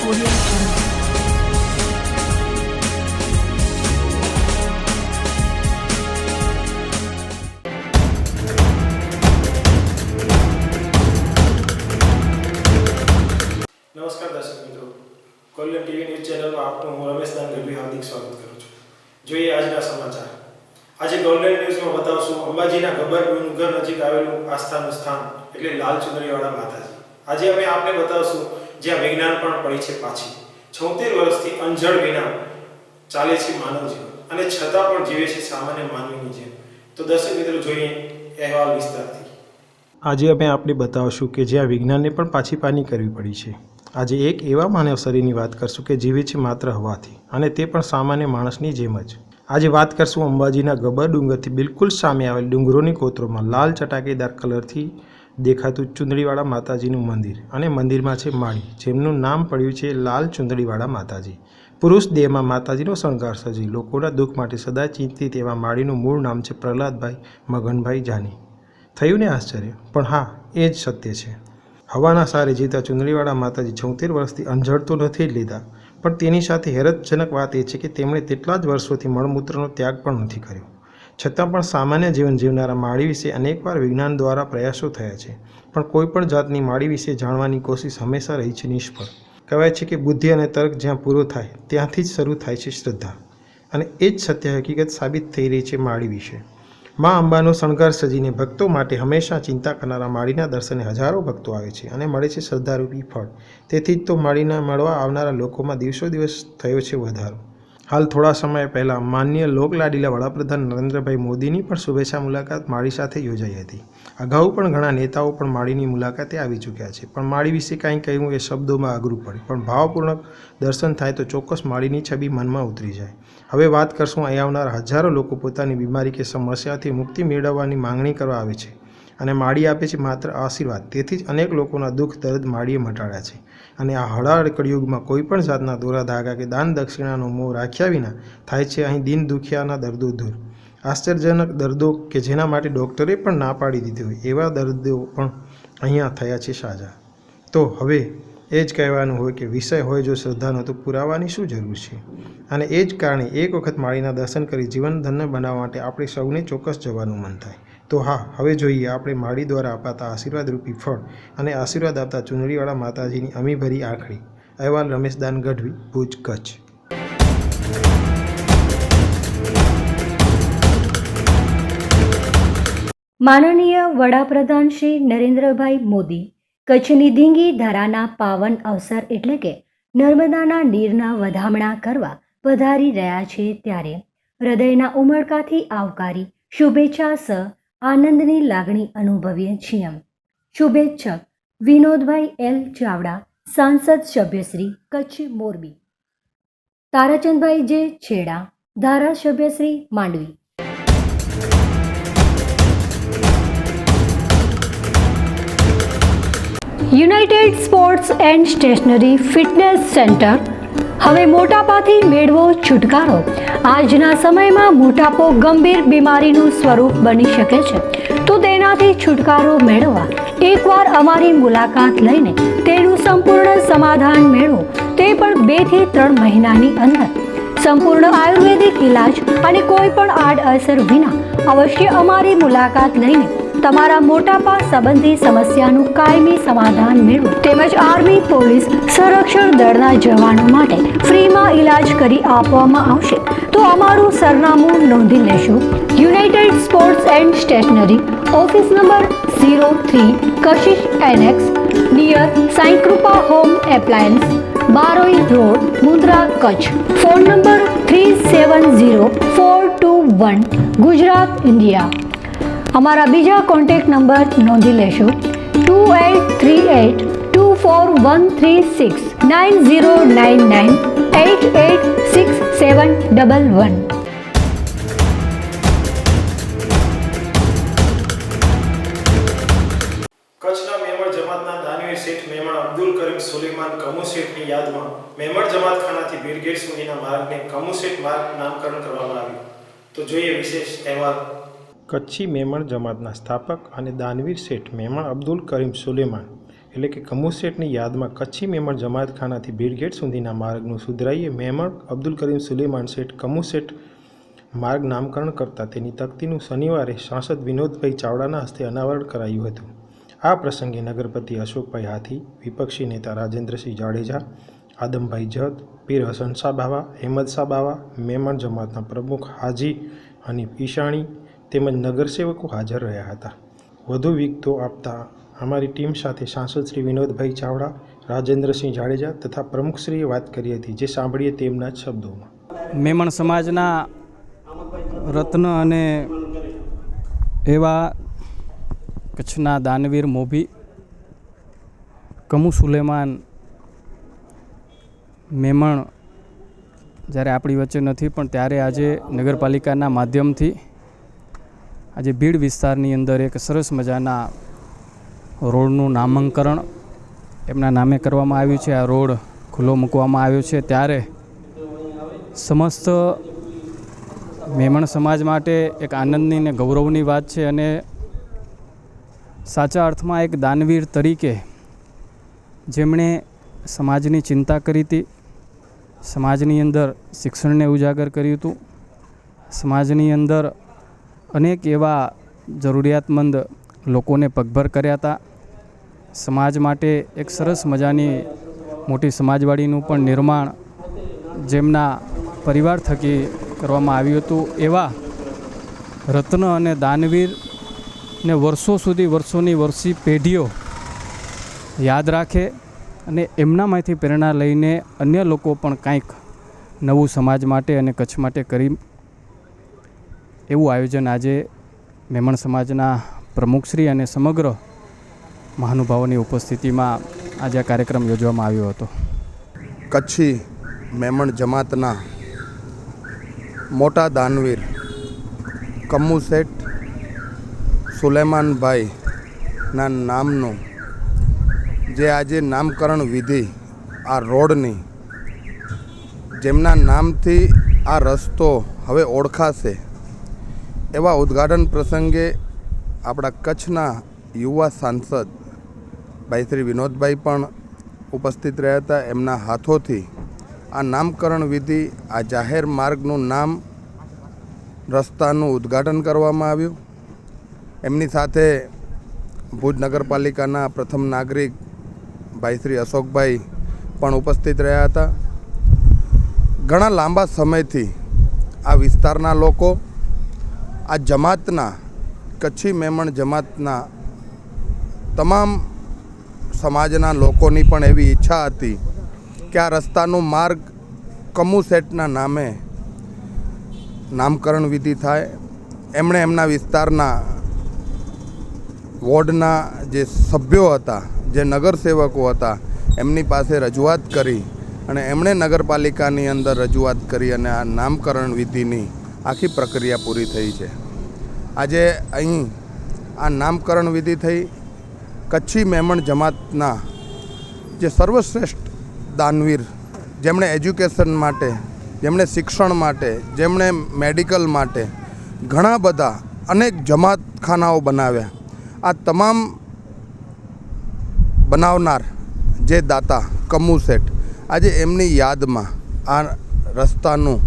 Audio Jungle. નમસ્કાર દર્શક મિત્રો, કોલ્યન ટીવી ન્યૂઝ ચેનલમાં આપનું હું રમેશ દાન ગઢવી હાર્દિક સ્વાગત કરું છું. જોઈએ આજના સમાચાર. આજે ગોલ્ડન ન્યૂઝમાં બતાવશું અંબાજીના ગબ્બર ડુંગર નજીક આવેલું આસ્થાનું સ્થાન એટલે લાલ ચુંદડીવાળા માતાજી. આજે અમે આપને બતાવશું જ્યાં વિજ્ઞાન પણ પડી છે પાછી. 76 વર્ષથી અંજળ વિના ચાલે છે માનવ જીવન અને છતાં પણ જીવે છે સામાન્ય માનવીની જેમ. તો દર્શક મિત્રો જોઈએ અહેવાલ વિસ્તારથી. આજે અમે આપને બતાવશું કે જ્યાં વિજ્ઞાનને પણ પાછી પાની કરવી પડી છે. આજે એક એવા માનવ શરીરની વાત કરશું કે જીવે છે માત્ર હવાથી અને તે પણ સામાન્ય માણસની જેમ જ. આજે વાત કરશું અંબાજીના ગબ્બર ડુંગરથી બિલકુલ સામે આવેલ ડુંગરોની કોતરોમાં લાલ ચટાકેદાર કલરથી દેખાતું ચુંદડીવાળા માતાજીનું મંદિર અને મંદિરમાં છે માળી જેમનું નામ પડ્યું છે લાલ ચુંદડીવાળા માતાજી. પુરુષ દેહમાં માતાજીનો શણગાર સજી લોકોના દુઃખ માટે સદા ચિંતિત એવા માળીનું મૂળ નામ છે પ્રહલાદભાઈ મગનભાઈ જાની. થયું ને આશ્ચર્ય, પણ હા એ જ સત્ય છે. હવાના સારે જીતા ચુંદડીવાળા માતાજી 76 વર્ષથી અંજળ તો નથી જ લીધા, પણ તેની સાથે હેરતજનક વાત એ છે કે તેમણે તેટલા જ વર્ષોથી મળમૂત્રનો ત્યાગ પણ નથી કર્યો. છતાં પણ સામાન્ય જીવન જીવનારા માળી વિશે અનેકવાર વિજ્ઞાન દ્વારા પ્રયાસો થયા છે, પણ કોઈ પણ જાતની માળી વિશે જાણવાની કોશિશ હંમેશા રહી છે નિષ્ફળ. કહેવાય છે કે બુદ્ધિ અને તર્ક જ્યાં પૂરો થાય ત્યાંથી જ શરૂ થાય છે શ્રદ્ધા, અને એ જ સત્ય હકીકત સાબિત થઈ રહી છે માળી વિશે. મા અંબાનો શણગાર સજીને ભક્તો માટે હંમેશા ચિંતા કરનારા માળીના દર્શને હજારો ભક્તો આવે છે અને મળે છે શ્રદ્ધારૂપી ફળ. તેથી જ તો માળીના મળવા આવનારા લોકોમાં દિવસો દિવસ થયો છે વધારો. હાલ થોડા સમય પહેલાં માનનીય લોકલાડીલા વડાપ્રધાન નરેન્દ્રભાઈ મોદીની પણ શુભેચ્છા મુલાકાત માળી સાથે યોજાઈ હતી. અગાઉ પણ ઘણા નેતાઓ પણ માળીની મુલાકાતે આવી ચૂક્યા છે, પણ માળી વિશે કાંઈ કહેવું એ શબ્દોમાં અઘરું પડે, પણ ભાવપૂર્વક દર્શન થાય તો ચોક્કસ માળીની છબી મનમાં ઉતરી જાય. હવે વાત કરશું અહીં આવનાર હજારો લોકો પોતાની બીમારી કે સમસ્યાથી મુક્તિ મેળવવાની માંગણી કરવા આવે છે અને માળી આપે છે માત્ર આશીર્વાદ. તેથી જ અનેક લોકોના દુઃખ દર્દ માળીએ મટાડ્યા છે અને આ હળાળ કળિયુગમાં કોઈ પણ જાતના દોરા ધાગા કે દાન દક્ષિણાનો મોહ રાખ્યા વિના થાય છે અહીં દિન દુખિયાના દર્દો દૂર. આશ્ચર્યજનક દર્દો કે જેના માટે ડૉક્ટરે પણ ના પાડી દીધી હોય એવા દર્દો પણ અહીંયા થયા છે સાજા. તો હવે એ જ કહેવાનું હોય કે વિષય હોય જો શ્રદ્ધાનો તો પુરાવાની શું જરૂર છે. અને એ જ કારણે એક વખત માળીના દર્શન કરી જીવન ધન્ય બનાવવા માટે આપણે સૌને ચોક્કસ જવાનું મન થાય. તો હા, હવે જોઈએ આપણે માળી દ્વારા અપાતા આશીર્વાદરૂપી ફળ અને આશીર્વાદ આપતા ચુંદડીવાળા માતાજીની અમીભરી આંખડી. અહેવાલ રમેશદાન ગઢવી, ભુજ, કચ્છ. માનનીય વડાપ્રધાન શ્રી નરેન્દ્રભાઈ મોદી કચ્છની ધીંગી ધારાના પાવન અવસર એટલે કે નર્મદાના નીરના વધામણા કરવા પધારી રહ્યા છે, ત્યારે હૃદયના ઉમળકાથી આવકારી શુભેચ્છા સ આનંદની લાગણી અનુભવીએ છીએ. શુભેચ્છક વિનોદભાઈ એલ ચાવડા, સાંસદ સભ્યશ્રી કચ્છ મોરબી. તારાચંદભાઈ જે છેડા, ધારાસભ્યશ્રી Mandvi. United sports and stationery fitness centre. હવે મોટાપાથી મેળવો છુટકારો. આજના સમયમાં મોટાપો ગંભીર બીમારીનું સ્વરૂપ બની શકે છે, તો તેનાથી છુટકારો મેળવવા એકવાર અમારી મુલાકાત લઈને તેનું સંપૂર્ણ સમાધાન મેળવો, તે પણ 2 થી 3 મહિનાની અંદર. સંપૂર્ણ આયુર્વેદિક ઇલાજ અને કોઈ પણ આડઅસર વિના અવશ્ય અમારી મુલાકાત લઈને તમારા મોટાપા સંબંધી સમસ્યાનું કાયમી સમાધાન મેળવો, તેમજ આર્મી, પોલીસ, સંરક્ષણ દળના જવાનો માટે ફ્રીમાં ઇલાજ કરી આપવામાં આવશે. તો અમારું સરનામું નોંધી લેશો. United sports and stationery, office number 03, Kashish annexe, near Sai Krupa home appliance, Baroi road, Mundra, Kutch. Phone number 370421, Gujarat, India. અમારા બીજા કોન્ટેક્ટ નંબર નોંધી લેશો: 2838241369, 9099886711. કચ્છના મેમણ જમાતના દાનવીર શેઠ મેમણ અબ્દુલ કરીમ સુલેમાન કમુ શેઠની યાદમાં મેમણ જમાતખાનાથી બીરગેટ સુધીના માર્ગને કમુ શેઠ માર્ગ નામકરણ કરવામાં આવ્યું. તો જોઈએ વિશેષ અહેવાલ. કચ્છી મેમણ જમાતના સ્થાપક અને દાનવીર શેઠ મેમણ અબ્દુલ કરીમ સુલેમાન એટલે કે કમૂસ શેઠની યાદમાં કચ્છી મેમણ જમાતખાનાથી ભીડગેટ સુધીના માર્ગનું સુધરાઈએ મેમણ અબ્દુલ કરીમ સુલેમાન શેઠ કમૂસ શેઠ માર્ગ નામકરણ કરતાં તેની તકતીનું શનિવારે સાંસદ વિનોદભાઈ ચાવડાના હસ્તે અનાવરણ કરાયું હતું. આ પ્રસંગે નગરપતિ અશોકભાઈ હાથી, વિપક્ષી નેતા રાજેન્દ્રસિંહ જાડેજા, આદમભાઈ જત, પીર હસન શાહ બાવા, હેમદ શાહ બાવા, મેમણ જમાતના પ્રમુખ હાજી હનીફ ઈશાણી તેમજ નગરસેવકો હાજર રહ્યા હતા. વધુ વિગતો આપતા અમારી ટીમ સાથે સાંસદ શ્રી વિનોદભાઈ ચાવડા, રાજેન્દ્રસિંહ જાડેજા તથા પ્રમુખશ્રીએ વાત કરી હતી, જે સાંભળીએ તેમના જ શબ્દોમાં. મેમણ સમાજના રત્ન અને એવા કચ્છના દાનવીર મોભી કમુ સુલેમાન મેમણ જ્યારે આપણી વચ્ચે નથી, પણ ત્યારે આજે નગરપાલિકાના માધ્યમથી આજે ભીડ વિસ્તારની અંદર એક સરસ મજાના રોડનું નામાંકરણ એમના નામે કરવામાં આવ્યું છે. આ રોડ ખુલ્લો મૂકવામાં આવ્યો છે ત્યારે સમસ્ત મેમણ સમાજ માટે એક આનંદની અને ગૌરવની વાત છે અને સાચા અર્થમાં એક દાનવીર તરીકે જેમણે સમાજની ચિંતા કરી હતી, સમાજની અંદર શિક્ષણને ઉજાગર કર્યું હતું, સમાજની અંદર અનેક એવા જરૂરિયાતમંદ લોકોને પગભર કર્યા હતા, સમાજ માટે એક સરસ મજાની મોટી સમાજવાડીનું પણ નિર્માણ જેમના પરિવાર થકી કરવામાં આવ્યું હતું. એવા રત્ન અને દાનવીરને વર્ષો સુધી વર્ષોની પેઢીઓ યાદ રાખે અને એમનામાંથી પ્રેરણા લઈને અન્ય લોકો પણ કંઈક નવું સમાજ માટે અને કચ્છ માટે કરી એવું આયોજન આજે મેમણ સમાજના પ્રમુખશ્રી અને સમગ્ર મહાનુભાવોની ઉપસ્થિતિમાં આજે આ કાર્યક્રમ યોજવામાં આવ્યો હતો. કચ્છી મેમણ જમાતના મોટા દાનવીર કમુ શેઠ સુલેમાનભાઈના નામનું જે આજે નામકરણ વિધિ આ રોડની, જેમના નામથી આ રસ્તો હવે ઓળખાશે, એવા ઉદ્ઘાટન પ્રસંગે આપણા કચ્છના યુવા સાંસદ ભાઈ શ્રી વિનોદભાઈ પણ ઉપસ્થિત રહ્યા હતા. એમના હાથોથી આ નામકરણ વિધિ, આ જાહેર માર્ગનું નામ, રસ્તાનું ઉદ્ઘાટન કરવામાં આવ્યું. એમની સાથે ભુજ નગરપાલિકાના પ્રથમ નાગરિક ભાઈ શ્રી અશોકભાઈ પણ ઉપસ્થિત રહ્યા હતા. ઘણા લાંબા સમયથી આ વિસ્તારના લોકો, આ જમાતના, કચ્છી મેમણ જમાતના તમામ સમાજના લોકોની પણ એવી ઈચ્છા હતી કે આ રસ્તાનું માર્ગ કમુ શેઠના નામે નામકરણ વિધિ થાય. એમણે એમના વિસ્તારના વોર્ડના જે સભ્યો હતા, જે નગરસેવકો હતા, એમની પાસે રજૂઆત કરી અને એમણે નગરપાલિકાની અંદર રજૂઆત કરી અને આ નામકરણ વિધિની આખી પ્રક્રિયા પૂરી થઈ છે. આજે અહીં આ નામકરણ વિધિ થઈ. કચ્છી મેમણ જમાતના જે સર્વશ્રેષ્ઠ દાનવીર, જેમણે એજ્યુકેશન માટે, જેમણે શિક્ષણ માટે, જેમણે મેડિકલ માટે ઘણા બધા અનેક જમાતખાનાઓ બનાવ્યા, આ તમામ બનાવનાર જે દાતા કમુ શેઠ, આજે એમની યાદમાં આ રસ્તાનું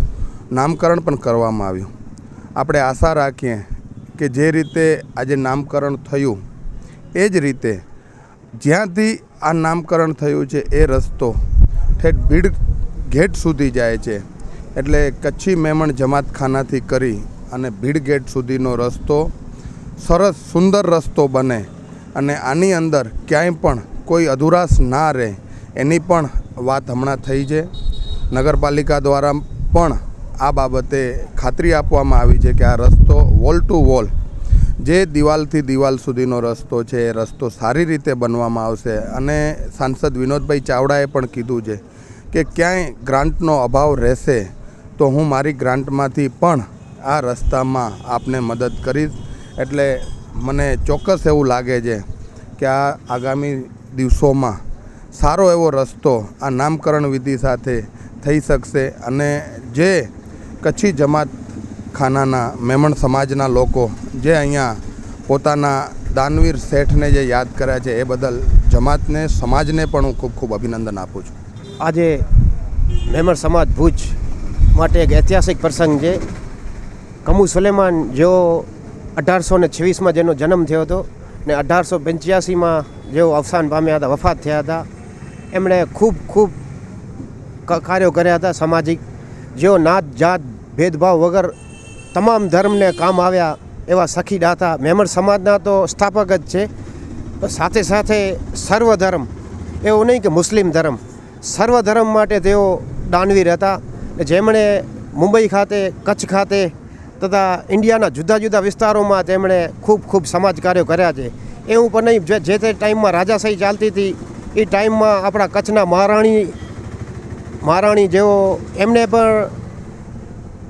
નામકરણ પણ કરવામાં આવ્યું. આપણે આશા રાખીએ કે જે રીતે આજે નામકરણ થયું એ જ રીતે જ્યાંથી આ નામકરણ થયું છે એ રસ્તો ઠેઠ ભીડ ગેટ સુધી જાય છે. એટલે કચ્છી મેમણ જમાતખાનાથી કરી અને ભીડ ગેટ સુધીનો રસ્તો સરસ સુંદર રસ્તો બને અને આની અંદર ક્યાંય પણ કોઈ અધુરાશ ના રહે એની પણ વાત હમણાં થઈ છે. નગરપાલિકા દ્વારા પણ આ બાબતે ખાતરી આપવામાં આવી છે કે આ રસ્તો વોલ ટુ વોલ, જે દિવાલથી દિવાલ સુધીનો રસ્તો છે, એ રસ્તો સારી રીતે બનવામાં આવશે. અને સાંસદ વિનોદભાઈ ચાવડાએ પણ કીધું છે કે ક્યાંય ગ્રાન્ટનો અભાવ રહેશે તો હું મારી ગ્રાન્ટમાંથી પણ આ રસ્તામાં આપને મદદ કરીશ. એટલે મને ચોક્કસ એવું લાગે છે કે આ આગામી દિવસોમાં સારો એવો રસ્તો આ નામકરણ વિધિ સાથે થઈ શકશે અને જે કચ્છી જમાત ખાનાના મેમણ સમાજના લોકો જે અહીંયા પોતાના દાનવીર શેઠને જે યાદ કર્યા છે એ બદલ જમાતને સમાજને પણ હું ખૂબ ખૂબ અભિનંદન આપું છું. આજે મેમર સમાજ ભુજ માટે એક ઐતિહાસિક પ્રસંગ છે. કમુ સુલેમાન જેઓ 1826માં જેનો જન્મ થયો હતો ને 1885માં જેઓ અવસાન પામ્યા હતા, વફાત થયા હતા, એમણે ખૂબ કાર્યો કર્યા હતા સામાજિક. જેઓ નાત જાત ભેદભાવ વગર તમામ ધર્મને કામ આવ્યા એવા સખી દાતા મેમર સમાજના તો સ્થાપક જ છે. સાથે સાથે સર્વધર્મ, એવું નહીં કે મુસ્લિમ ધર્મ, સર્વધર્મ માટે તેઓ દાનવીર હતા. જેમણે મુંબઈ ખાતે, કચ્છ ખાતે તથા ઇન્ડિયાના જુદા જુદા વિસ્તારોમાં તેમણે ખૂબ સમાજ કાર્યો કર્યા છે. એવું પણ નહીં, જે તે ટાઈમમાં રાજાશાહી ચાલતી હતી એ ટાઈમમાં આપણા કચ્છના મહારાણી જેઓ એમને પણ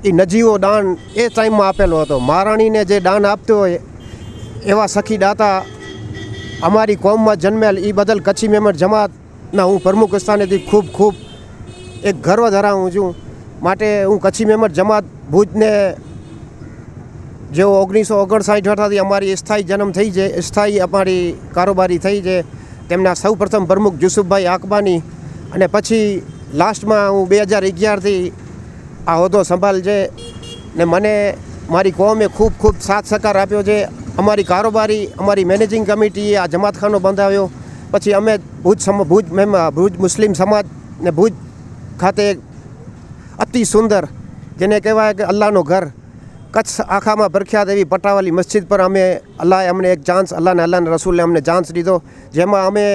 એ નજીવો દાન એ ટાઈમમાં આપેલો હતો. મહારાણીને જે દાન આપતો હોય એવા સખી દાતા અમારી કોમમાં જન્મેલ, એ બદલ કચ્છી મેમર જમાતના હું પ્રમુખ સ્થાનેથી ખૂબ એક ગર્વ ધરાવું છું. માટે હું કચ્છી મેમર જમાત ભુજને જેઓ 1959 અમારી સ્થાયી જન્મ થઈ છે, સ્થાયી અમારી કારોબારી થઈ છે, તેમના સૌ પ્રથમ પ્રમુખ યુસુફભાઈ આકબાની, અને પછી લાસ્ટમાં હું 2011થી આ હોદ્દો સંભાળ છે. ને મને મારી કોમે ખૂબ સાથ સહકાર આપ્યો છે. અમારી કારોબારી, અમારી મેનેજિંગ કમિટીએ આ જમાતખાનો બંધાવ્યો. પછી અમે ભુજ મુસ્લિમ સમાજ ને ભુજ ખાતે અતિ સુંદર, જેને કહેવાય કે અલ્લાહનું ઘર, કચ્છ આખામાં પ્રખ્યાત એવી પટાવાલી મસ્જિદ પર અલ્લાહે અમને એક ચાન્સ, અલ્લાહના રસૂલે અમને ચાન્સ દીધો. જેમાં અમે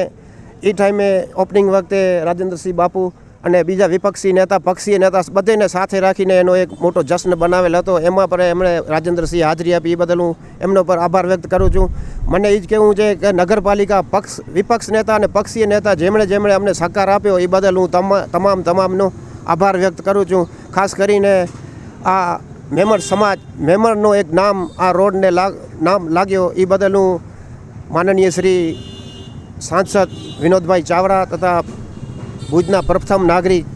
એ ટાઈમે ઓપનિંગ વખતે રાજેન્દ્રસિંહ બાપુ અને બીજા વિપક્ષી નેતા, પક્ષીય નેતા બધાને સાથે રાખીને એનો એક મોટો જશ્ન બનાવેલ હતો. એમાં પર એમણે રાજેન્દ્રસિંહ હાજરી આપી, એ બદલ હું એમનો પર આભાર વ્યક્ત કરું છું. મને એ જ કહેવું છે કે નગરપાલિકા વિપક્ષ નેતા અને પક્ષીય નેતા જેમણે અમને સહકાર આપ્યો એ બદલ હું તમામનો આભાર વ્યક્ત કરું છું. ખાસ કરીને આ મેમરનો એક નામ આ રોડને નામ લાગ્યો એ બદલ હું માનનીય શ્રી સાંસદ વિનોદભાઈ ચાવડા તથા ભુજના પ્રથમ નાગરિક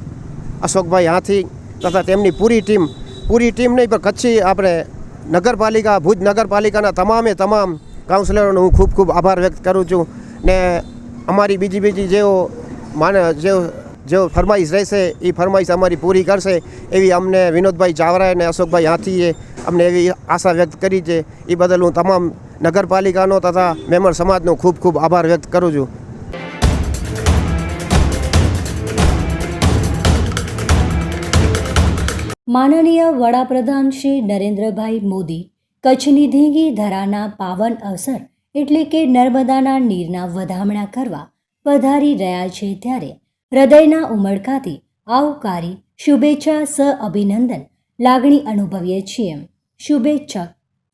અશોકભાઈ હાથી તથા તેમની પૂરી ટીમ નહીં પણ કચ્છી આપણે નગરપાલિકા, ભુજ નગરપાલિકાના તમામ કાઉન્સિલરોનો હું ખૂબ આભાર વ્યક્ત કરું છું. ને અમારી બીજી જેઓ ફરમાઈશ રહેશે એ ફરમાઈશ અમારી પૂરી કરશે એવી અમને વિનોદભાઈ ચાવરા અને અશોકભાઈ હાથીએ અમને એવી આશા વ્યક્ત કરી છે. એ બદલ હું તમામ નગરપાલિકાનો તથા મેમર સમાજનો ખૂબ આભાર વ્યક્ત કરું છું. માનનીય વડાપ્રધાન શ્રી નરેન્દ્રભાઈ મોદી કચ્છની ધીંગી ધરાના પાવન અવસર એટલે કે નર્મદાના નીરના વધામણા કરવા પધારી રહ્યા છે, ત્યારે હૃદયના ઉમળકાથી આવકારી શુભેચ્છા અભિનંદન લાગણી અનુભવીએ છીએ. શુભેચ્છક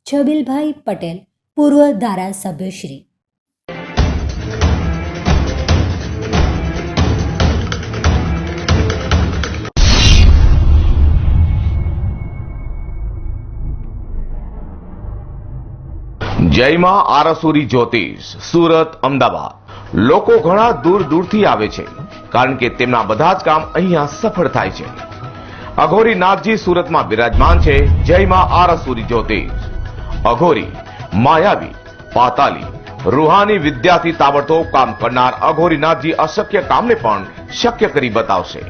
છબીલભાઈ પટેલ, પૂર્વ ધારાસભ્યશ્રી. જયમાં આરસુરી જ્યોતિષ, સુરત, અમદાવાદ. લોકો ઘણા દૂરથી આવે છે કારણ કે તેમના બધા જ કામ અહીંયા સફળ થાય છે. અઘોરી નાથજી સુરતમાં બિરાજમાન છે. જયમાં આરસુરી જ્યોતિષ. અઘોરી, માયાવી, પાતાલી, રૂહાની વિદ્યાથી તાબડતોબ કામ કરનાર અઘોરી નાથજી અશક્ય કામને પણ શક્ય કરી બતાવશે.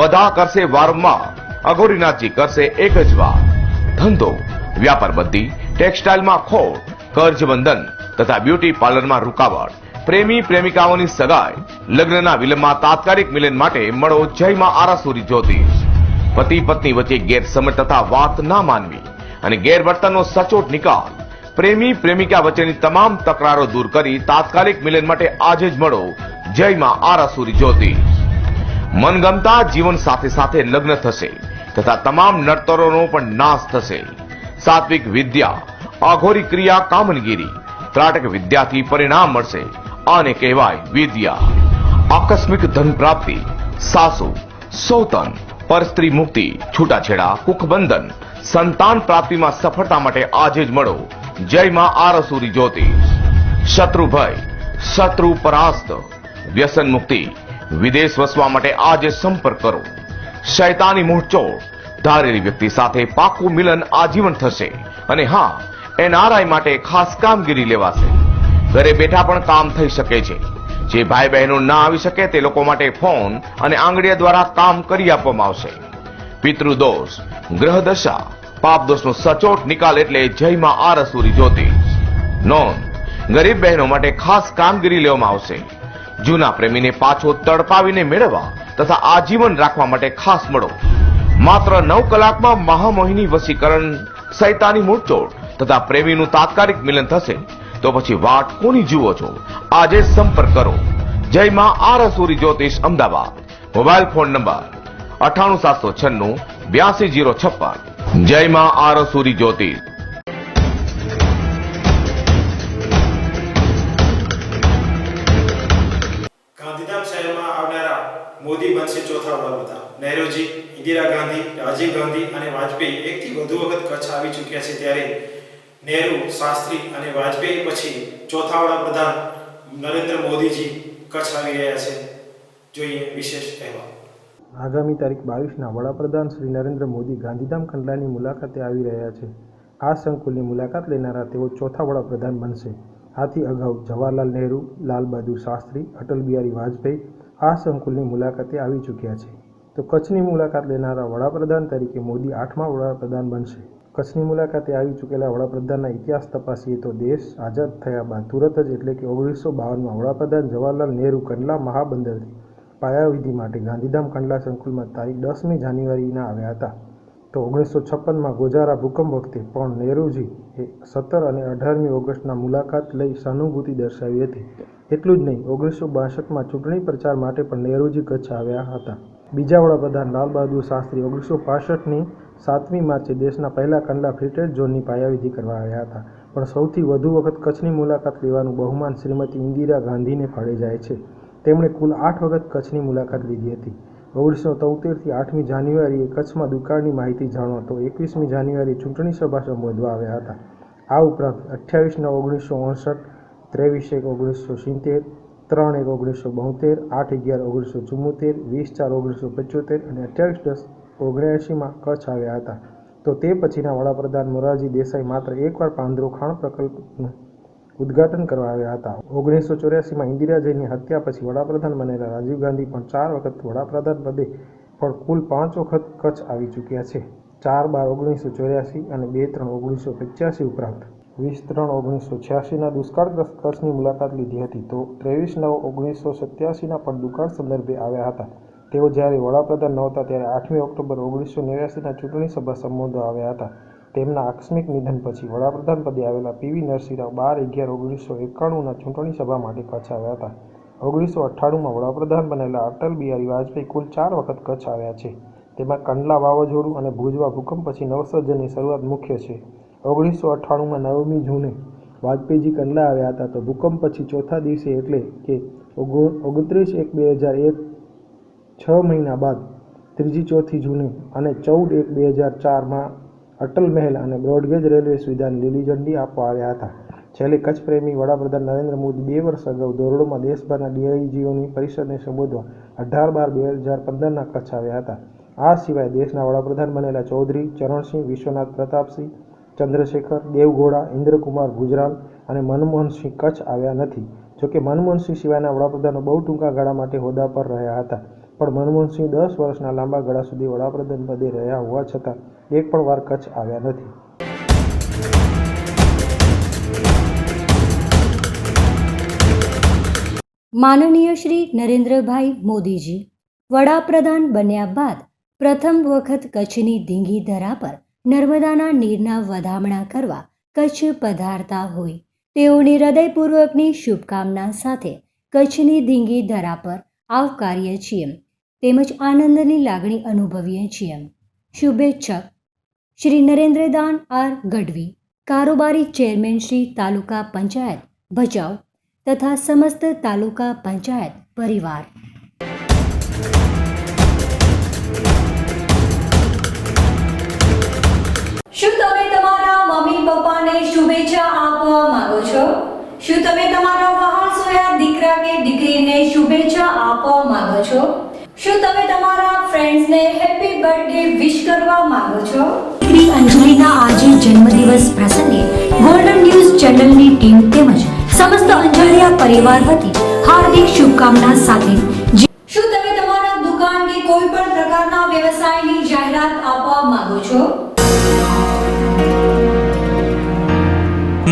બધા કરશે વારંવાર, અઘોરી નાથજી કરશે એક જ વાર. ધંધો, વ્યાપાર બંધી, ટેક્સટાઇલમાં ખોટ, કર્જબંધન તથા બ્યુટી પાર્લરમાં રૂકાવટ, પ્રેમી પ્રેમિકાઓની સગાઈ, લગ્નના વિલંબમાં તાત્કાલિક મિલન માટે મળો જયમાં આરાસુરી જ્યોતિષ. પતિ પત્ની વચ્ચે ગેરસમજ તથા વાત ના માનવી અને ગેરવર્તનનો સચોટ નિકાલ, પ્રેમી પ્રેમિકા વચ્ચેની તમામ તકરારો દૂર કરી તાત્કાલિક મિલન માટે આજે જ મળો જયમાં આરાસુરી જ્યોતિષ. મનગમતા જીવન સાથે લગ્ન થશે તથા તમામ નડતરોનો પણ નાશ થશે. સાત્વિક વિદ્યા, અઘોરી ક્રિયા, કામનગીરી, ત્રાટક વિદ્યાથી પરિણામ મળશે. આને કહેવાય વિદ્યા. આકસ્મિક ધન પ્રાપ્તિ, સાસુ, સૌતન, પરસ્ત્રી મુક્તિ, છૂટાછેડા, કુખબંધન, સંતાન પ્રાપ્તિમાં સફળતા માટે આજે જ મળો જયમાં આરસુરી જ્યોતિષ. શત્રુ ભય, શત્રુ પરાસ્ત, વ્યસન મુક્તિ, વિદેશ વસવા માટે આજે સંપર્ક કરો. શૈતાની મૂળચોડ, ધારેલી વ્યક્તિ સાથે પાકું મિલન આજીવન થશે. અને હા, NRI માટે ખાસ કામગીરી લેવાશે. ઘરે બેઠા પણ કામ થઈ શકે છે. જે ભાઈ બહેનો ના આવી શકે તે લોકો માટે ફોન અને આંગળીયા દ્વારા કામ કરી આપવામાં આવશે. પિતૃદોષ, ગ્રહ દશા, પાપ દોષનો સચોટ નિકાલ એટલે જય માં આરસુરી જ્યોતિષ. નોંધ, ગરીબ બહેનો માટે ખાસ કામગીરી લેવામાં આવશે. જૂના પ્રેમીને પાછો તડપાવીને મેળવવા તથા આજીવન રાખવા માટે ખાસ મળો. માત્ર 9 કલાકમાં મહામોહિની વશીકરણ, શૈતાની મૂળતોડ તથા પ્રેમીનું તાત્કાલિક મિલન થશે. તો પછી વાટ કોની જુઓ છો? આજે સંપર્ક કરો. જય માં આરસુરી જ્યોતિષ, અમદાવાદ. Mobile phone number 9876928056. જય માં આરસુરી જ્યોતિષ. ગાંધીધામ શહેરમાં આવનારા મોદી બનશે ચોથા વડાપ્રધાન. નહેરુજી, ઇન્દિરા ગાંધી, રાજીવ ગાંધી અને વાજપેયી એકથી વધુ વખત કચ્છ આવી ચૂક્યા છે, ત્યારે નહેરુ, શાસ્ત્રી અને વાજપેયી પછી ચોથા વડાપ્રધાન નરેન્દ્ર મોદીજી કચ્છ આવી રહ્યા છે. જોઈએ વિશેષ અહેવાલ. આગામી તારીખ 22ના વડાપ્રધાન શ્રી નરેન્દ્ર મોદી ગાંધીધામ કંડલાની મુલાકાતે આવી રહ્યા છે. આ સંકુલની મુલાકાત લેનારા તેઓ ચોથા વડાપ્રધાન બનશે. આથી અગાઉ જવાહરલાલ નહેરુ, લાલ બહાદુર શાસ્ત્રી, અટલ બિહારી વાજપેયી આ સંકુલની મુલાકાતે આવી ચૂક્યા છે. તો કચ્છની મુલાકાત લેનારા વડાપ્રધાન તરીકે મોદી 8મા વડાપ્રધાન બનશે. કચ્છની મુલાકાતે આવી ચૂકેલા વડાપ્રધાનના ઇતિહાસ તપાસીએ તો દેશ આઝાદ થયા બાદ તુરત જ એટલે કે 1952માં વડાપ્રધાન જવાહરલાલ નહેરુ કંડલા મહાબંદરથી પાયાવિધિ માટે ગાંધીધામ કંડલા સંકુલમાં તારીખ 10મી જાન્યુઆરીના આવ્યા હતા. તો 1956માં ગોજારા ભૂકંપ વખતે પણ નહેરુજી એ 17 અને 18મી ઓગસ્ટના મુલાકાત લઈ સહાનુભૂતિ દર્શાવી હતી. એટલું જ નહીં, 1962માં ચૂંટણી પ્રચાર માટે પણ નહેરુજી કચ્છ આવ્યા હતા. બીજા વડાપ્રધાન લાલ બહાદુર શાસ્ત્રી 1965ની 7મી માર્ચે દેશના પહેલા કંડલા ફ્રી ટ્રેડ ઝોનની પાયાવિધિ કરવા આવ્યા હતા. પણ સૌથી વધુ વખત કચ્છની મુલાકાત લેવાનું બહુમાન શ્રીમતી ઇન્દિરા ગાંધીને ફાળે જાય છે. તેમણે કુલ 8 વખત કચ્છની મુલાકાત લીધી હતી. 1973થી 8મી જાન્યુઆરીએ કચ્છમાં દુકાળની માહિતી જાણો તો 21મી જાન્યુઆરીએ ચૂંટણી સભા સંબોધવા આવ્યા હતા. આ ઉપરાંત 28/9/1959, 23/1/1970, 3/1/1972, 8/11/1974, 20/4/1975 અને 28/10/1979માં કચ્છ આવ્યા હતા. તો તે પછીના વડાપ્રધાન મોરારજી દેસાઈ માત્ર એકવાર પાંદરો ખાણ પ્રકલ્પનું ઉદ્ઘાટન કરવા આવ્યા હતા. 1984માં ઇન્દિરાજીની હત્યા પછી વડાપ્રધાન બનેલા રાજીવ ગાંધી પણ 4 વખત વડાપ્રધાન પદે પણ કુલ 5 વખત કચ્છ આવી ચૂક્યા છે. 4/12/1984 અને 2/3/1985 ઉપરાંત 20/3/1986ના દુષ્કાળગ્રસ્ત કચ્છની મુલાકાત લીધી હતી. તો 23/9/1987ના પણ દુકાળ સંદર્ભે આવ્યા હતા. તેઓ જ્યારે વડાપ્રધાન નહોતા ત્યારે 8મી ઓક્ટોબર 1989ના ચૂંટણી સભા સંબોધવા આવ્યા હતા. તેમના આકસ્મિક નિધન પછી વડાપ્રધાન પદે આવેલા પીવી નરસિંહ રાવ 12/11/1991ના ચૂંટણી સભા માટે કચ્છ આવ્યા હતા. 1998માં વડાપ્રધાન બનેલા અટલ બિહારી વાજપેયી કુલ 4 વખત કચ્છ આવ્યા છે. તેમાં કંડલા વાવાઝોડું અને ભુજવા ભૂકંપ પછી નવસર્જનની શરૂઆત મુખ્ય છે. 1998માં 9મી જૂને વાજપેયીજી કંડલા આવ્યા હતા. તો ભૂકંપ પછી ચોથા દિવસે એટલે કે 29/1/2001 6 મહિના બાદ ત્રીજી ચોથી જૂને અને 14/1/2004માં અટલ મહેલ અને બ્રોડગેજ રેલવે સુવિધાને લીલી ઝંડી આપવા આવ્યા હતા. છેલ્લે કચ્છ પ્રેમી વડાપ્રધાન નરેન્દ્ર મોદી 2 વર્ષ અગાઉ ધોરડોમાં દેશભરના ડીઆઈજીઓની પરિષદને સંબોધવા 18/12/2015ના કચ્છ આવ્યા હતા. આ સિવાય દેશના વડાપ્રધાન બનેલા ચૌધરી ચરણસિંહ, વિશ્વનાથ પ્રતાપસિંહ, ચંદ્રશેખર, દેવગૌડા, ઇન્દ્રકુમાર ગુજરાલ અને મનમોહનસિંહ કચ્છ આવ્યા નથી. જોકે મનમોહનસિંહ સિવાયના વડાપ્રધાનો બહુ ટૂંકા ગાળા માટે હોદ્દા પર રહ્યા હતા. પણ મનમોહનસિંહ 10 વર્ષના લાંબા ગાળા સુધી વડાપ્રધાન પદે રહ્યા હોવા છતાં એક પણ વાર કચ્છ આવ્યા નથી. માનનીય શ્રી નરેન્દ્રભાઈ મોદીજી વડાપ્રધાન બન્યા બાદ પ્રથમ વખત કચ્છની ધીંગી ધરા પર નર્મદાના નીરના વધામણા કરવા કચ્છ પધારતા હોય તેઓની હૃદયપૂર્વકની શુભકામના સાથે કચ્છની ધીંગી ધરા પર આવકારીએ છીએ તેમજ આનંદની લાગણી અનુભવીએ છીએ. શુભેચ્છક શ્રી નરેન્દ્રદાન આર ગઢવી, કારોબારી ચેરમેન શ્રી તાલુકા પંચાયત ભચાઉ તથા સમસ્ત તાલુકા પંચાયત પરિવાર. શું તમે તમારા મમ્મી પપ્પાને શુભેચ્છા આપવા માંગો છો? શું તમે તમારા વહાણસોયા દીકરા કે દીકરીને શુભેચ્છા આપવા માંગો છો? શું તમે તમારા ફ્રેન્ડ્સને હેપી બર્થડે વિશ કરવા માંગો છો? દીકરી અંજલિના આજે જન્મદિવસ પ્રસંગે ગોલ્ડન ન્યૂઝ ચેનલની ટીમ તેમજ સમસ્ત અંજલિયા પરિવાર વતી હાર્દિક શુભકામના સાથે શું તમે તમારા દુકાન કે કોઈ પણ પ્રકારના વ્યવસાયની જાહેરાત આપવા માંગો છો?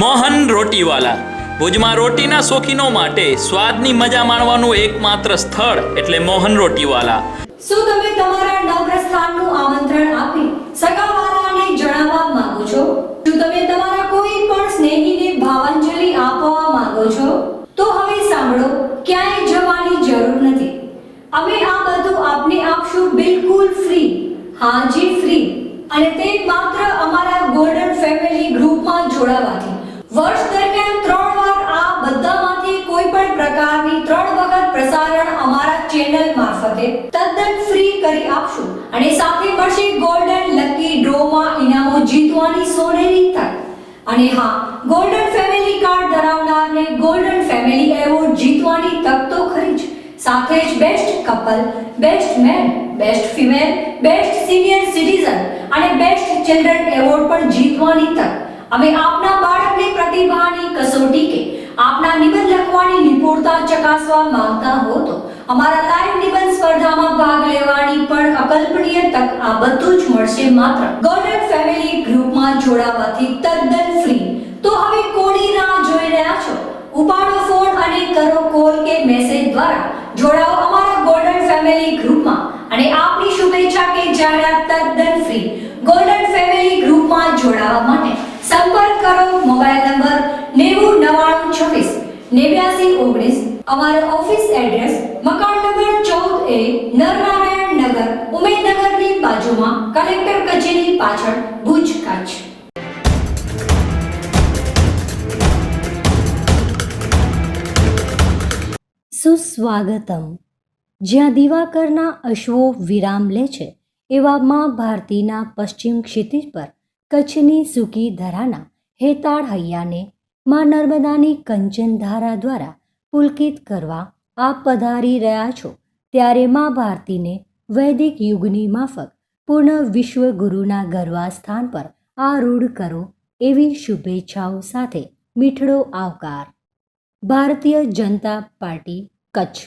મોહન રોટીવાલા ભુજમાં રોટીના શોખીનો માટે સ્વાદની મજા માણવાનું એકમાત્ર સ્થળ એટલે મોહન રોટીવાલા. શું તમે તમારા નવપ્રસ્થાનનું આમંત્રણ આપી સગાવાલાને જણાવવા માંગો છો? શું તમે તમારા કોઈ પણ સ્નેહીને ભાવાંજલિ આપવા માંગો છો? તો હવે સાંભળો, ક્યાંય જવાની જરૂર નથી. અમે આ બધું આપને આપશું બિલકુલ ફ્રી. હા જી, ફ્રી. અને તે માત્ર અમારા ગોલ્ડન ફેમિલી ગ્રુપમાં જોડાવાથી. વર્ષ દરમિયાન 3 વાર આ બધામાંથી કોઈ પણ પ્રકારની 3 વખત પ્રસારણ અમારા ચેનલ મારફતે તદ્દન ફ્રી કરી આપશું. અને સાથે મળશે ગોલ્ડન લકી ડ્રોમાં ઇનામો જીતવાની સોનેરી તક. અને હા, ગોલ્ડન ફેમિલી કાર્ડ ધરાવનારને ગોલ્ડન ફેમિલી એવોર્ડ જીતવાની તક તો ખરી જ, સાથે જ best couple, best man, best female, best senior citizen અને બેસ્ટ ચિલ્ડ્રન એવોર્ડ પણ જીતવાની તક. અમે આપના બાળકની પ્રતિભાની કસોટી કે આપના નિબંધ લખવાની નિપુણતા ચકાસવા માંગતા હો તો અમારા લાઈવ નિબંધ સ્પર્ધામાં ભાગ લેવાની પણ અકલ્પનીય તક. આ બધું જ મળશે માત્ર ગોલ્ડન ફેમિલી ગ્રુપમાં જોડાવાથી તદ્દન ફ્રી. તો હવે કોની રાહ જોઈ રહ્યા છો? ઉપાડો ફોન અને કરો કોલ કે મેસેજ દ્વારા જોડાઓ અમારા ગોલ્ડન ફેમિલી ગ્રુપમાં અને આપની શુભેચ્છા કે જાહેરાત તદ્દન ફ્રી. ગોલ્ડન ફેમિલી ગ્રુપમાં જોડાવા માટે સંપર્ક કરો મોબાઈલ નંબર 9099268919. અમારો ઓફિસ એડ્રેસ મકાન નંબર 14A, નરનારાયણ નગર, ઉમેદનગરની બાજુમાં, કલેક્ટર કચેરી પાછળ, ભુજ, કચ્છ. સુસ્વાગતમ. જ્યાં દિવાકરના અશ્વો વિરામ લે છે એવા મા ભારતીના પશ્ચિમ ક્ષિતિજ પર કચ્છની સૂકી ધરાના હેતાળ હૈયાને મા નર્મદાની કંચનધારા દ્વારા પુલકિત કરવા આપ પધારી રહ્યા છો, ત્યારે મા ભારતીને વૈદિક યુગની માફક પૂર્ણ વિશ્વગુરુના ગરવા સ્થાન પર આરૂઢ કરો એવી શુભેચ્છાઓ સાથે મીઠડો આવકાર. ભારતીય જનતા પાર્ટી, કચ્છ.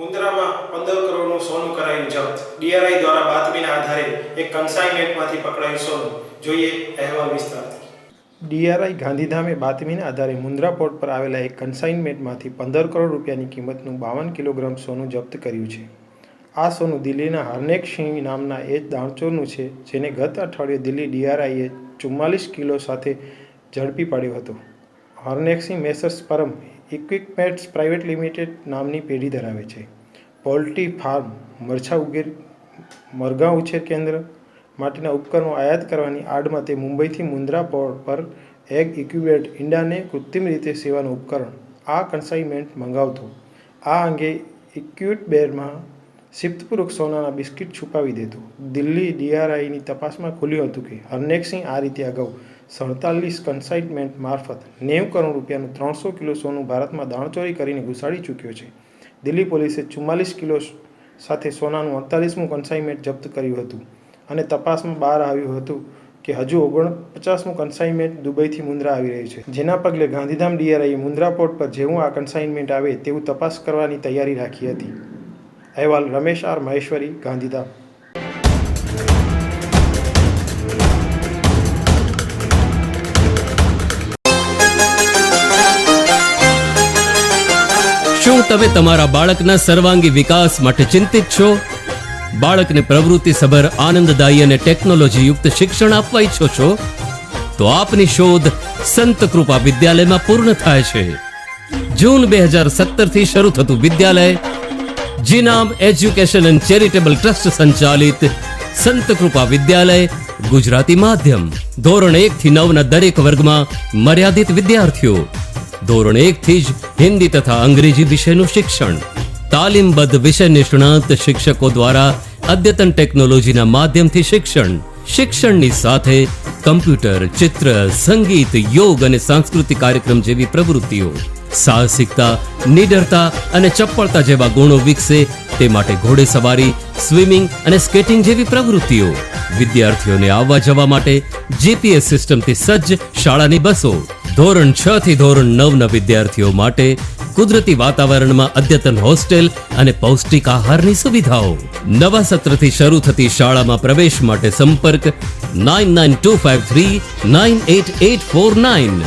મુન્દ્રામાં 15 કરોડનું સોનું કરાયું જપ્ત. ડીઆરઆઈ દ્વારા બાતમીના આધારે એક કન્સાઇનમેન્ટમાંથી પકડાયું સોનું. જોઈએ અહેવાલ વિસ્તારથી. ડીઆરઆઈ ગાંધીધામે બાતમીના આધારે મુન્દ્રા પોર્ટ પર આવેલા એક કન્સાઇનમેન્ટમાંથી 15 કરોડ રૂપિયાની કિંમતનું 52 કિલોગ્રામ સોનું જપ્ત કર્યું છે. આ સોનું દિલ્હીના હરનેક સિંહ નામના એક દાણચોરનું છે, જેને ગત અઠવાડિયે દિલ્હી ડીઆરઆઈએ 44 કિલો સાથે ઝડપી પાડ્યો હતો. હરનેક સિંહ મેસર્સ પરમ ઇક્વિપમેન્ટ્સ પ્રાઇવેટ લિમિટેડ નામની પેઢી ધરાવે છે. પોલ્ટ્રી ફાર્મ, મરઘા ઉછેર કેન્દ્ર માટેના ઉપકરણો આયાત કરવાની આડમાં તે મુંબઈથી મુન્દ્રા પોર્ટ પર એગ ઇક્યુબેટ ઈંડાને કૃત્રિમ રીતે સેવાનું ઉપકરણ, આ કન્સાઇનમેન્ટ મંગાવતો. આ અંગે ઇક્વિબેરમાં શિફ્તપૂર્વક સોનાના બિસ્કિટ છુપાવી દેતો. દિલ્હી ડીઆરઆઈની તપાસમાં ખુલ્યું હતું કે હરનેક સિંહ આ રીતે અગાઉ 47 કન્સાઇનમેન્ટ મારફત 90 કરોડ રૂપિયાનું 300 કિલો સોનું ભારતમાં દાણચોરી કરીને ઘુસાડી ચૂક્યો છે. દિલ્હી પોલીસે 44 કિલો સાથે સોનાનું 48મું કન્સાઇનમેન્ટ જપ્ત કર્યું હતું અને તપાસમાં બહાર આવ્યું હતું કે હજુ 49મું કન્સાઇનમેન્ટ દુબઈથી મુન્દ્રા આવી રહ્યું છે. જેના પગલે ગાંધીધામ ડીઆરઆઈએ મુન્દ્રા પોર્ટ પર જેવું આ કન્સાઇનમેન્ટ આવે તેવું તપાસ કરવાની તૈયારી રાખી હતી. અહેવાલ રમેશ આર મહેશ્વરી, ગાંધીધામ. શું તમે તમારા બાળકના સર્વાંગી વિકાસ માટે ચિંતિત છો? બાળકને પ્રવૃત્તિસભર, આનંદદાયી અને ટેકનોલોજી યુક્ત શિક્ષણ આપવા ઈચ્છો છો? તો આપની શોધ સંત કૃપા વિદ્યાલયમાં પૂર્ણ થાય છે. જૂન 2017 થી શરૂ થતું વિદ્યાલય જીનામ એજ્યુકેશન એન્ડ ચેરિટેબલ ટ્રસ્ટ સંચાલિત સંત કૃપા વિદ્યાલય ગુજરાતી માધ્યમ. ધોરણ 1 થી 9 ના દરેક વર્ગમાં મર્યાદિત વિદ્યાર્થીઓ. ધોરણ 1 થી જ હિન્દી તથા અંગ્રેજી વિષયનું શિક્ષણ. તાલીમબદ્ધ વિષય નિષ્ણાત શિક્ષકો દ્વારા અદ્યતન ટેકનોલોજીના માધ્યમથી શિક્ષણ. શિક્ષણની સાથે કમ્પ્યુટર, ચિત્ર, સંગીત, યોગ અને સાંસ્કૃતિક કાર્યક્રમ જેવી પ્રવૃત્તિઓ. સાહસિકતા, નિડરતા અને ચપળતા જેવા ગુણો વિકસે તે માટે ઘોડેસવારી, સ્વિમિંગ અને સ્કેટિંગ જેવી પ્રવૃત્તિઓ. વિદ્યાર્થીઓને આવવા જવા માટે જીપીએસ સિસ્ટમથી સજ્જ શાળાની બસો. ધોરણ 6 થી ધોરણ 9 ના વિદ્યાર્થીઓ માટે કુદરતી વાતાવરણમાં અદ્યતન હોસ્ટેલ અને પૌષ્ટિક આહારની સુવિધાઓ. નવા સત્રથી શરૂ થતી શાળામાં પ્રવેશ માટે સંપર્ક 9925398849.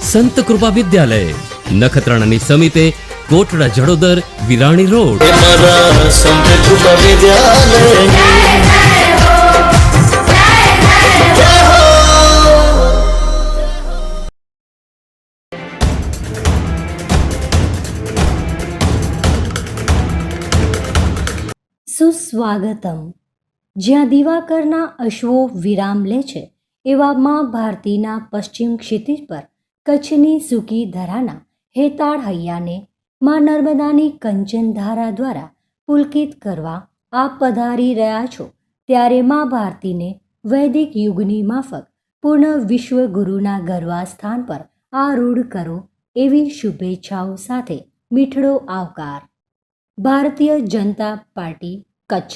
સંત કૃપા વિદ્યાલય, નખત્રાણાની સમીપે, કોટડા જડોદર, વિરાણી રોડ. સુસ્વાગતમ. જ્યાં દિવાકરના અશ્વો વિરામ લે છે એવા મા ભારતીના પશ્ચિમ ક્ષિતિજ પર કચ્છની સૂકી ધરાના હેતાળ હૈયાને મા નર્મદાની કંચનધારા દ્વારા પુલકિત કરવા આપ પધારી રહ્યા છો, ત્યારે મા ભારતીને વૈદિક યુગની માફક પૂર્ણ વિશ્વગુરુના ગરવા સ્થાન પર આરૂઢ કરો એવી શુભેચ્છાઓ સાથે મીઠડો આવકાર. ભારતીય જનતા પાર્ટી, કચ્છ.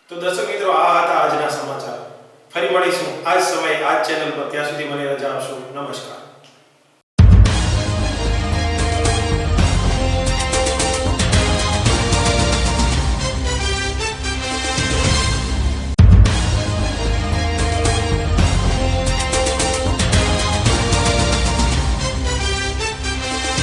તો દર્શક મિત્રો, આ હતા આજના સમાચાર. ફરી મળીશું આજ સમયે આજ ચેનલ પર. ત્યાં સુધી મને રજા આપશો. નમસ્કાર.